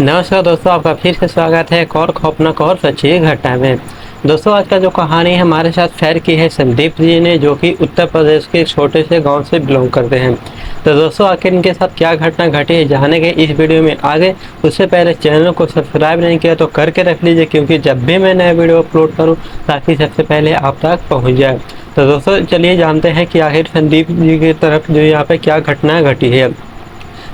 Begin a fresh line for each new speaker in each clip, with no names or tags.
नमस्कार दोस्तों, आपका फिर से स्वागत है एक और खौफनाक और सच्ची घटना में। दोस्तों, आज का जो कहानी हमारे साथ शेयर की है संदीप जी ने, जो कि उत्तर प्रदेश के एक छोटे से गांव से बिलोंग करते हैं। तो दोस्तों, आखिर इनके साथ क्या घटना घटी है जाने के इस वीडियो में आगे। उससे पहले चैनल को सब्सक्राइब नहीं किया तो करके रख लीजिए, क्योंकि जब भी मैं नया वीडियो अपलोड करूँ ताकि सबसे पहले आप तक पहुँच जाए। तो दोस्तों, चलिए जानते हैं कि आखिर संदीप जी की तरफ जो यहाँ पे क्या घटना घटी है।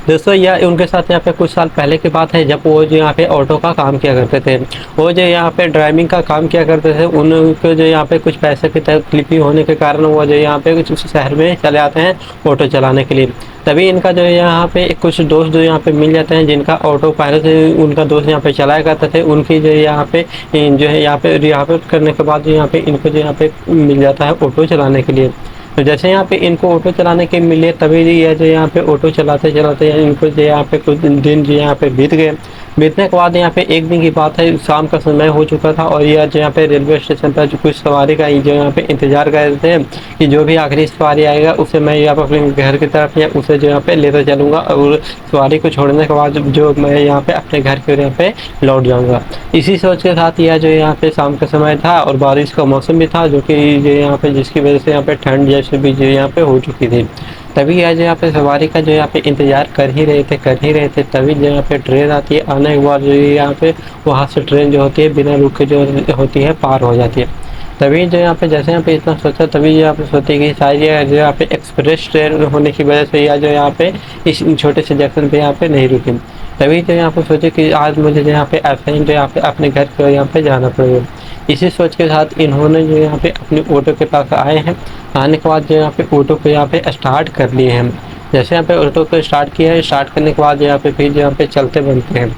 दोस्तों, यह उनके साथ यहाँ पे कुछ साल पहले की बात है, जब वो जो यहाँ पे ऑटो का काम किया करते थे। वो जो यहाँ पे ड्राइविंग का काम किया करते थे, उनको जो यहाँ पे कुछ पैसे की तकलीफी होने के कारण वो जो यहाँ पे कुछ शहर में चले आते हैं ऑटो चलाने के लिए। तभी इनका जो यहाँ पे कुछ दोस्त जो यहाँ पे मिल जाते हैं, जिनका ऑटो पहले से उनका दोस्त यहाँ पे चलाया करते थे। उनकी जो यहाँ पे जो है यहाँ पे रिहावत करने के बाद जो यहाँ पे इनको जो यहाँ पे मिल जाता है ऑटो चलाने के लिए। तो जैसे यहाँ पे इनको ऑटो चलाने के मिले, तभी यह जो यहाँ पे ऑटो चलाते चलाते इनको जो यहाँ पे कुछ दिन जो यहाँ पे बीत गए। बीतने के बाद यहाँ पे एक दिन की बात है, शाम का समय हो चुका था और यह जो यहाँ पे रेलवे स्टेशन पर जो कुछ सवारी का जो यहाँ पे इंतजार कर रहे थे कि जो भी आखिरी सवारी आएगा उसे मैं यहाँ पे अपने घर की तरफ या उसे जो यहाँ पे लेकर चलूँगा, और सवारी को छोड़ने के बाद जो मैं यहाँ पे अपने घर के यहाँ पे लौट जाऊँगा। इसी सोच के साथ यह जो यहाँ पे शाम का समय था और बारिश का मौसम भी था, जो कि जो यहाँ पे जिसकी वजह से यहाँ पे ठंड जैसे भी जो यहाँ पे हो चुकी थी। तभी आज यहाँ पे सवारी का जो यहाँ पे इंतजार कर ही रहे थे, तभी जो यहाँ पे ट्रेन आती है। आने के बाद जो यहाँ पे वहाँ से ट्रेन जो होती है बिना रुके जो होती है पार हो जाती है। तभी जो यहाँ पे जैसे यहाँ पे इतना सोचा, तभी जो यहाँ पे सोची कि शायद ये जो यहाँ पे एक्सप्रेस ट्रेन होने की वजह से या जो यहाँ पे इस छोटे से जंक्शन पे यहाँ पे नहीं रुकी। तभी जो यहाँ पे सोचे कि आज मुझे जो यहाँ पे ऐसा ही जो यहाँ पे अपने घर को यहाँ पे जाना पड़ेगा। इसी सोच के साथ इन्होंने जो यहाँ पे अपने ऑटो के पास आए हैं। आने के बाद जो यहाँ पे ऑटो को यहाँ पे स्टार्ट कर लिए हैं। जैसे यहाँ पे ऑटो को स्टार्ट किया है, स्टार्ट करने के बाद यहाँ पे फिर यहाँ पे चलते बनते हैं।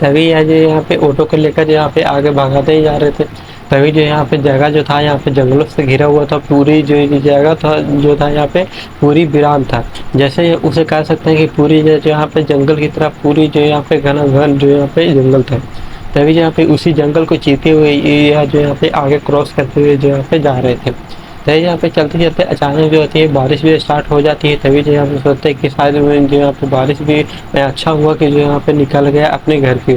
तभी यह जो यहाँ पे ऑटो को लेकर यहाँ पे आगे भगाते ही जा रहे थे। तभी जो यहाँ पे जगह जो था यहाँ पे जंगलों से घिरा हुआ था, पूरी जो ये जगह था जो था यहाँ पे पूरी वीरान था। जैसे उसे कह सकते हैं कि पूरी जो यहाँ पे जंगल की तरफ पूरी जो यहाँ पे घना घन जो यहाँ पे जंगल था। तभी यहाँ पे उसी जंगल को चीरते हुए यह जो यहाँ पे आगे क्रॉस करते हुए जो यहाँ पे जा रहे थे। तभी यहाँ पे चलते चलते अचानक जो होती है बारिश भी स्टार्ट हो जाती है। तभी जो यहाँ पे सोचते हैं कि शायद जो यहाँ पे बारिश भी अच्छा हुआ कि जो यहाँ पे निकल गया अपने घर की।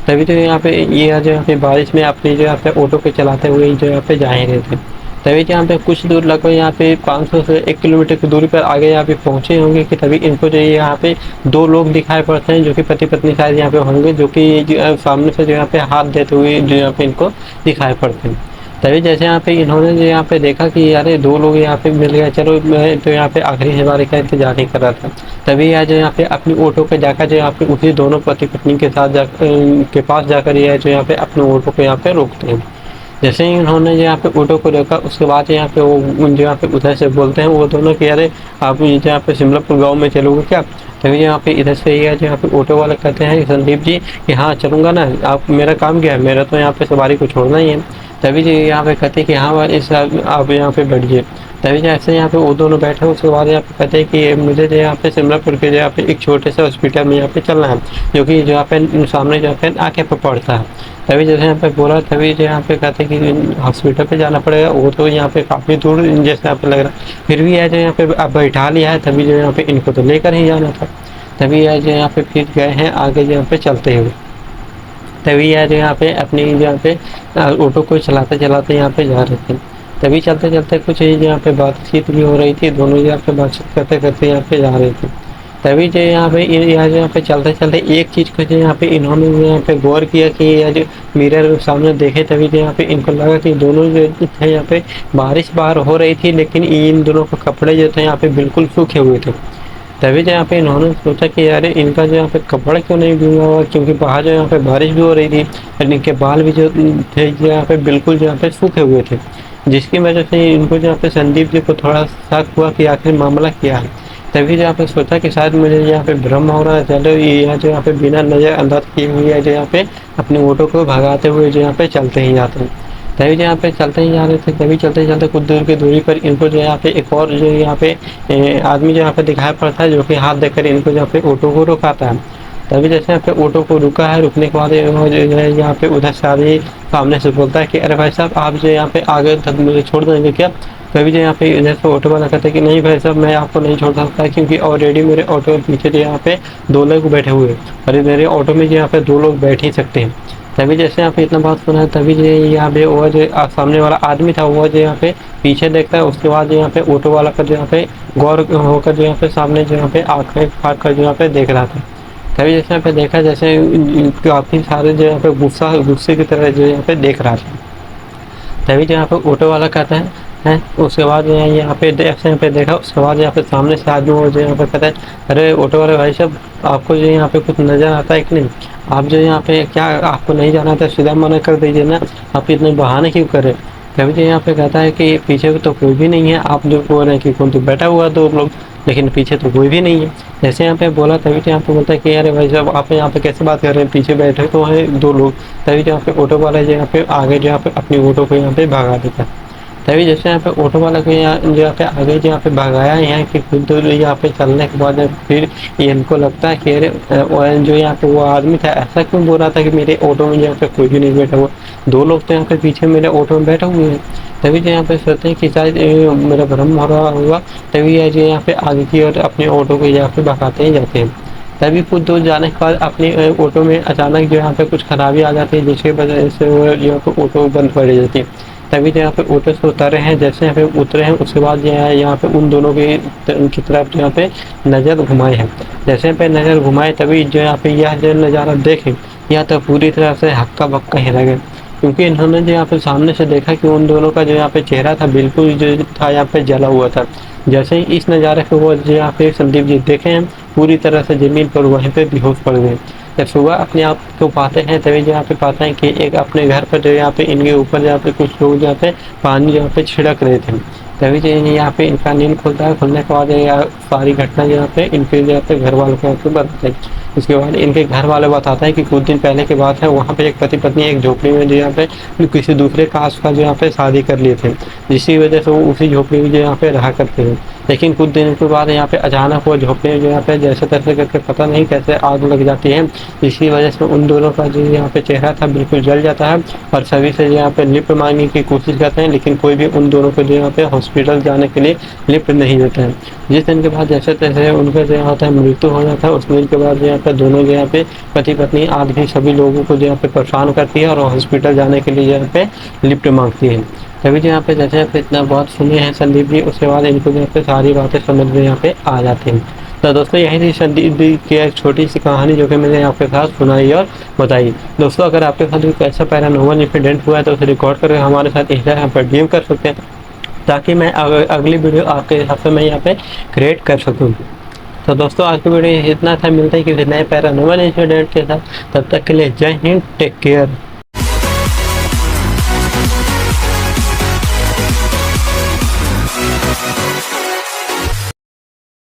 तभी तो यहाँ पे ये जो यहाँ पे बारिश में अपनी जो यहाँ पे ऑटो को चलाते हुए जो यहाँ पे जा ही रहे थे। तभी यहाँ पे कुछ दूर लगभग यहाँ पे 500 से 1 किलोमीटर की दूरी पर आगे यहाँ पे पहुंचे होंगे कि तभी इनको जो यहाँ पे दो लोग दिखाई पड़ते हैं, जो कि पति पत्नी शायद यहाँ पे होंगे, जो कि सामने से जो यहाँ पे हाथ देते हुए जो यहाँ पे इनको दिखाई पड़ते हैं। तभी जैसे यहाँ पे इन्होंने जो यहाँ पे देखा कि यार दो लोग यहाँ पे मिल गए, चलो मैं तो यहाँ पे आखिरी सवारी का इंतजार नहीं कर रहा था। तभी आज यहाँ पे अपनी ऑटो पे जाकर जो यहाँ पे उसी दोनों पति पत्नी के साथ के पास जाकर यह जो यहाँ पे अपने ऑटो को यहाँ पे रोकते हैं। जैसे ही उन्होंने यहाँ पे ऑटो को रोका, उसके बाद यहाँ पे वो जो यहाँ पे उधर से बोलते हैं वो दोनों कि अरे आप यहाँ पे शिमलापुर गाँव में चलोगे क्या। तभी यहाँ पे इधर से ये जो यहाँ पे ऑटो वाले कहते हैं संदीप जी कि हाँ चलूँगा ना, आप मेरा काम क्या है, मेरा तो यहाँ पे सवारी को छोड़ना ही है। तभी जी यहाँ पे कहते हैं कि हाँ इस आप यहाँ पे बैठिए। तभी जैसे यहाँ पे वो दोनों बैठे, उसके बाद यहाँ पे कहते हैं कि मुझे जो यहाँ पे शिमलापुर के जो यहाँ पे एक छोटे से हॉस्पिटल में यहाँ पे चलना है, जो कि जो यहाँ पे सामने जो यहाँ पे आके पे पड़ता है। तभी जैसे यहाँ पे बोला, तभी जो यहाँ पे कहते हैं कि हॉस्पिटल पे जाना पड़ेगा, वो तो यहाँ पे काफ़ी दूर जैसे यहाँ पे लग रहा है। फिर भी है जो यहाँ पे अब बैठा लिया है, तभी जो यहाँ पे इनको तो लेकर ही जाना था। तभी है जो यहाँ पे फिर गए हैं आगे जो यहाँ पे चलते हुए। तभी यार यहाँ पे अपनी यहाँ पे ऑटो को चलाते चलाते यहाँ पे जा रहे थे। तभी चलते चलते कुछ यहाँ पे बातचीत भी हो रही थी, दोनों यहाँ पे बातचीत करते करते यहाँ पे जा रहे थे। तभी जो यहाँ पे यहाँ पे चलते चलते एक चीज़ को जो यहाँ पे इन्होंने यहाँ पे गौर किया कि यह जो मिरर सामने देखे, तभी जो यहाँ पे इनको लगा कि दोनों जो थे यहाँ पे बारिश बाहर हो रही थी, लेकिन इन दोनों के कपड़े जो थे यहाँ पे बिल्कुल सूखे हुए थे। तभी जो यहाँ पे इन्होंने सोचा कि यार इनका जो यहाँ पे कपड़ा क्यों नहीं भीगा हुआ, क्योंकि बाहर जो यहाँ पे बारिश भी हो रही थी और इनके बाल भी जो थे जो यहाँ पे बिल्कुल जो यहाँ पे सूखे हुए थे, जिसकी वजह से इनको जो यहाँ पे संदीप जी को थोड़ा शक हुआ कि आखिर मामला क्या है। तभी जो यहाँ पे सोचा कि शायद मुझे यहाँ पे भ्रम हो रहा है, चलो यहाँ जो यहाँ पे बिना नज़रअंदाज किए हुए है जो यहाँ पे अपने ऑटो को भगाते हुए जो यहाँ पे चलते ही जाते हैं। तभी जो यहाँ पे चलते ही जा रहे थे, तभी चलते चलते कुछ दूर की दूरी पर इनको जो यहाँ पे एक और जो यहाँ पे आदमी जो यहाँ पे दिखाई पड़ता है, जो कि हाथ देकर इनको यहाँ पे ऑटो को रुकाता है। तभी जैसे यहाँ पे ऑटो को रुका है, रुकने के बाद जो है यहाँ पे उधर से आदमी सामने से बोलता है कि अरे भाई साहब आप जो यहाँ पे आगे तक मुझे छोड़ देंगे क्या। तभी जो यहाँ पे जैसे ऑटो वाला कहता है कि नहीं भाई साहब, मैं आपको नहीं छोड़ सकता, क्योंकि ऑलरेडी मेरे ऑटो के पीछे जो यहाँ पे 2 लोग बैठे हुए हैं और मेरे ऑटो में जो यहाँ पे 2 लोग बैठ ही सकते हैं। तभी जैसे यहाँ पे इतना बात सुना है, तभी जो यहाँ पे वो जो सामने वाला आदमी था वो जो यहाँ पे पीछे देखता है, उसके बाद जो यहाँ पे ऑटो वाला का जो यहाँ पे गौर होकर जो यहाँ पे सामने जो यहाँ पे आंखें फाड़ कर जो यहाँ पे देख रहा था। तभी जैसे यहाँ पे देखा, जैसे काफ़ी सारे जो यहाँ पे गुस्से की तरह जो यहाँ पे देख रहा था। तभी जो यहाँ पे ऑटो वाला कहता है उसके बाद जो है यहाँ पे यहाँ पे देखा, उसके बाद यहाँ पे सामने से आदमी वो जो यहाँ पे कहता है, अरे ऑटो वाले भाई साहब, आपको जो यहाँ पे कुछ नज़र आता है कि नहीं? आप जो यहाँ पे क्या आपको नहीं जाना था, सीधा मना कर दीजिए ना, आप इतने बहाने क्यों कर रहे? तभी जो यहाँ पे कहता है कि पीछे तो कोई भी नहीं है, आप जो बोल रहे हैं कि कौन तो बैठा हुआ 2 लोग, लेकिन पीछे तो कोई भी नहीं है। जैसे यहाँ पे बोला, तभी तो यहाँ पे बोलता है कि अरे भाई साहब, आप यहाँ पे कैसे बात कर रहे हैं, पीछे बैठे तो हैं 2 लोग। तभी जो यहाँ पे ऑटो वाला जो यहाँ पे आगे जो यहाँ पे अपनी ऑटो को यहाँ पे भगा देता है। तभी जैसे यहाँ पे ऑटो वाला को यहाँ जो यहाँ पे आगे जो यहाँ पे भगाया है कि खुद तो यहाँ पे चलने के बाद फिर इनको लगता है कि अरे जो यहाँ पे वो आदमी था ऐसा क्यों बोल रहा था कि मेरे ऑटो में यहाँ पे कोई भी नहीं बैठा हुआ, 2 लोग तो यहाँ पे पीछे मेरे ऑटो में बैठे हुए हैं। तभी जो यहाँ पे सोचते हैं कि शायद मेरा भ्रम हो रहा हुआ। तभी ये जो यहाँ पे आगे की ओर अपने ऑटो को यहाँ पे भगाते ही जाते हैं। तभी कुछ दूर जाने के बाद अपने ऑटो में अचानक जो यहाँ पे कुछ खराबी आ जाती है, जिसकी वजह से वो जो यहाँ पे ऑटो बंद पड़ जाती है। तभी जो यहाँ पे ऑटो से उतरे हैं, जैसे यहाँ पे उतरे हैं उसके बाद जो है यहाँ पे उन दोनों की तरफ जो यहाँ पे नज़र घुमाए हैं। जैसे यहाँ पे नज़र घुमाए, तभी जो यहाँ पे यह जो नज़ारा देखे, यह तो पूरी तरह से हक्का बक्का ही रह गए, क्योंकि इन्होंने जो यहाँ पे सामने से देखा कि उन दोनों का जो यहाँ पे चेहरा था बिल्कुल जो था यहाँ पे जला हुआ था। जैसे ही इस नज़ारे को वो जो यहाँ पे संदीप जी देखे हैं, पूरी तरह से ज़मीन पर वहीं पे बेहोश पड़ गए। जब सुबह अपने आप को पाते हैं, तभी जो यहाँ पे पाते हैं कि एक अपने घर पर जो यहाँ पे इनके ऊपर यहाँ पे कुछ लोग यहाँ पे पानी यहाँ पे छिड़क रहे थे। तभी जो यहाँ पे इनका नींद खुलता है, खुलने के बाद यहाँ सारी घटना यहाँ पे इनके यहाँ पे घर वालों को बताते हैं। उसके बाद इनके घर वाले बताते हैं कि कुछ दिन पहले की बात है, वहाँ पे एक पति पत्नी एक झोपड़ी में जो यहाँ पे किसी दूसरे कास्ट का जो यहाँ पे शादी कर लिए थे, जिसकी वजह से वो उसी झोपड़ी में जो यहाँ पे रहा करते हैं। लेकिन कुछ दिनों के बाद यहाँ पे अचानक वो झोपड़ी में जो यहाँ पे जैसे तैसे करके पता नहीं कैसे आग लग जाती है, जिसकी वजह से उन दोनों का जो यहाँ पे चेहरा था बिल्कुल जल जाता है और सभी से यहाँ पे लिफ्ट मांगने की कोशिश करते हैं, लेकिन कोई भी उन दोनों को जो यहाँ पे हॉस्पिटल जाने के लिए लिफ्ट नहीं देता है। जिस दिन के बाद जैसे तैसे उनका जो यहाँ होता है मृत्यु हो जाता है, उस दिन के बाद यहाँ पे दोनों जो यहाँ पे पति पत्नी आज भी सभी लोगों को जो यहाँ पे परेशान करती है और हॉस्पिटल जाने के लिए यहाँ पे लिफ्ट मांगती है। तभी जो यहाँ पे जैसे इतना बहुत सुने हैं संदीप जी, उसके बाद इनको जो यहाँ पे सारी बातें समझ में यहाँ पे आ जाती हैं। तो दोस्तों यही थी संदीप जी की एक छोटी सी कहानी जो कि मैंने आपके साथ सुनाई और बताई। दोस्तों अगर आपके साथ कोई ऐसा पैरानॉर्मल इंसिडेंट हुआ है तो उसे रिकॉर्ड करके हमारे साथ इंस्टाग्राम पर डीएम कर सकते हैं, ताकि मैं अगली वीडियो आपके हिसाब से मैं यहाँ पे क्रिएट कर सकूँ। तो दोस्तों आज की वीडियो इतना था, मिलता है किसी नए पैरानॉर्मल इंसिडेंट के साथ, तब तक के लिए जय हिंद, टेक केयर।